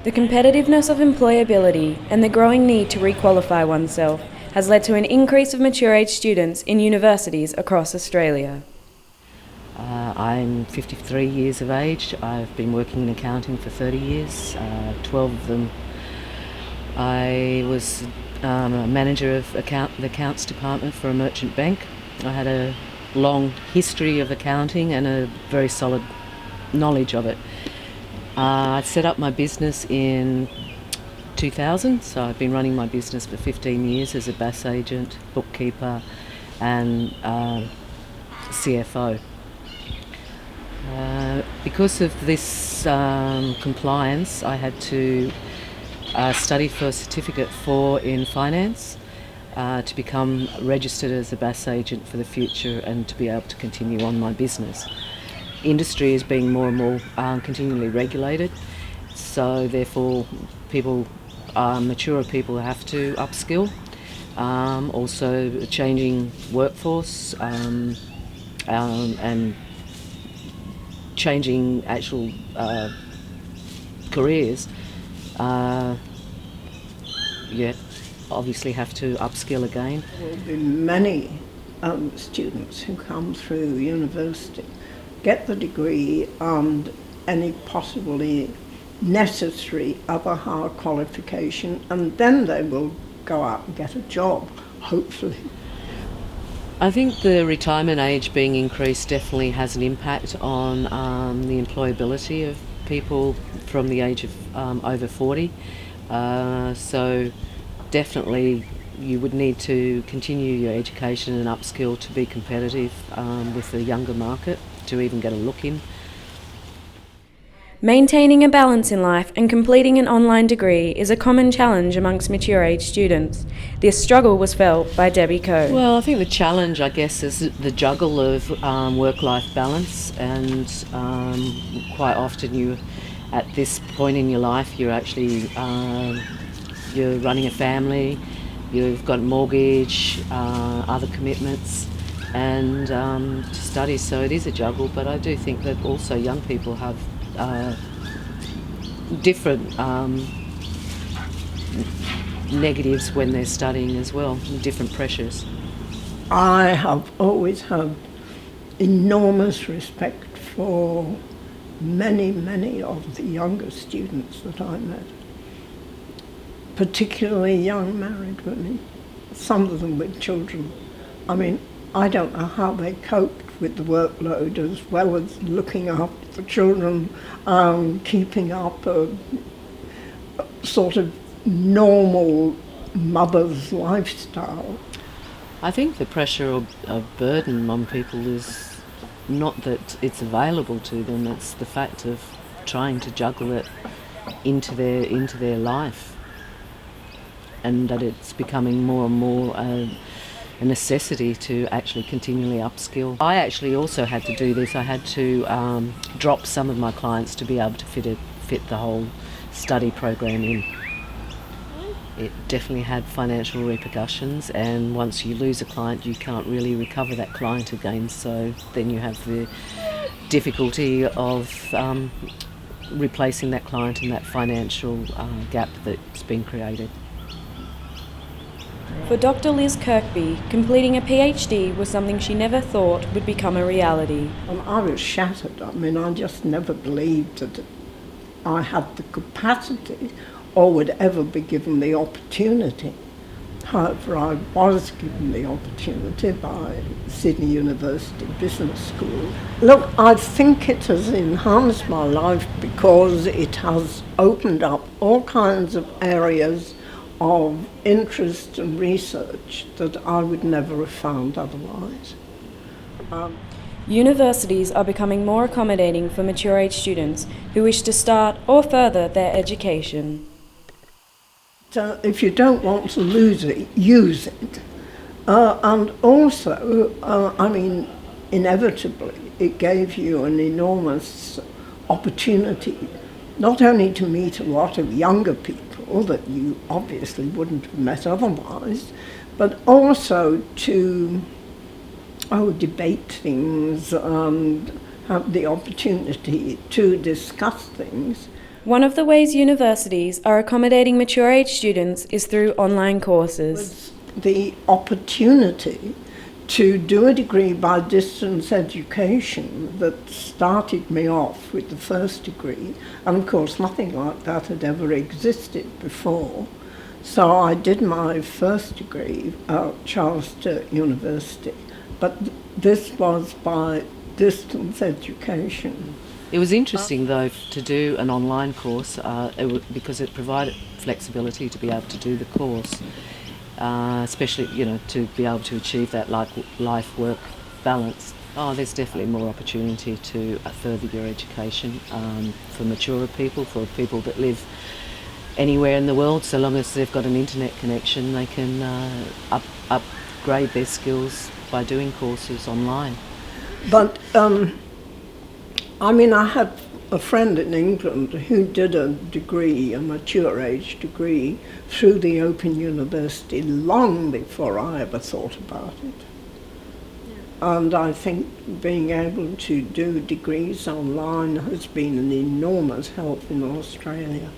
The competitiveness of employability and the growing need to requalify oneself has led to an increase of mature-age students in universities across Australia. I'm 53 years of age. I've been working in accounting for 30 years, 12 of them. I was a manager of the accounts department for a merchant bank. I had a long history of accounting and a very solid knowledge of it. I set up my business in 2000, so I've been running my business for 15 years as a BAS agent, bookkeeper and CFO. Because of this compliance, I had to study for a Certificate 4 in finance to become registered as a BAS agent for the future and to be able to continue on my business. Industry is being more and more continually regulated, so therefore mature people have to upskill. Also changing workforce and changing actual careers, obviously have to upskill again. There will be many students who come through university, get the degree and any possibly necessary other higher qualification, and then they will go out and get a job, hopefully. I think the retirement age being increased definitely has an impact on the employability of people from the age of over 40. So definitely you would need to continue your education and upskill to be competitive with the younger market, to even get a look in. Maintaining a balance in life and completing an online degree is a common challenge amongst mature-age students. This struggle was felt by Debbie Coe. Well, I think the challenge, I guess, is the juggle of work-life balance, and quite often at this point in your life, you're actually you're running a family, you've got a mortgage, other commitments, and to study. So it is a juggle, but I do think that also young people have different negatives when they're studying as well, different pressures. I have always had enormous respect for many of the younger students that I met, particularly young married women, some of them with children. I mean, I don't know how they coped with the workload as well as looking after the children, keeping up a sort of normal mother's lifestyle. I think the pressure of burden on people is not that it's available to them, it's the fact of trying to juggle it into their life, and that it's becoming more and more a necessity to actually continually upskill. I actually also had to do this. I had to drop some of my clients to be able to fit the whole study program in. It definitely had financial repercussions, and once you lose a client you can't really recover that client again, so then you have the difficulty of replacing that client and that financial gap that's been created. For Dr. Liz Kirkby, completing a PhD was something she never thought would become a reality. I was shattered. I mean, I just never believed that I had the capacity or would ever be given the opportunity. However, I was given the opportunity by Sydney University Business School. Look, I think it has enhanced my life because it has opened up all kinds of areas of interest and research that I would never have found otherwise. Universities are becoming more accommodating for mature-age students who wish to start or further their education. So if you don't want to lose it, use it. And also, inevitably, it gave you an enormous opportunity not only to meet a lot of younger people that you obviously wouldn't have met otherwise, but also to debate things and have the opportunity to discuss things One of the ways universities are accommodating mature age students is through online courses. Was the opportunity to do a degree by distance education that started me off with the first degree, and of course nothing like that had ever existed before. So I did my first degree at Charles University, but this was by distance education. It was interesting though to do an online course because it provided flexibility to be able to do the course, especially to be able to achieve that life-work balance. There's definitely more opportunity to further your education for maturer people, for people that live anywhere in the world. So long as they've got an internet connection, they can upgrade their skills by doing courses online. But I had a friend in England who did a degree, a mature age degree, through the Open University long before I ever thought about it. And I think being able to do degrees online has been an enormous help in Australia.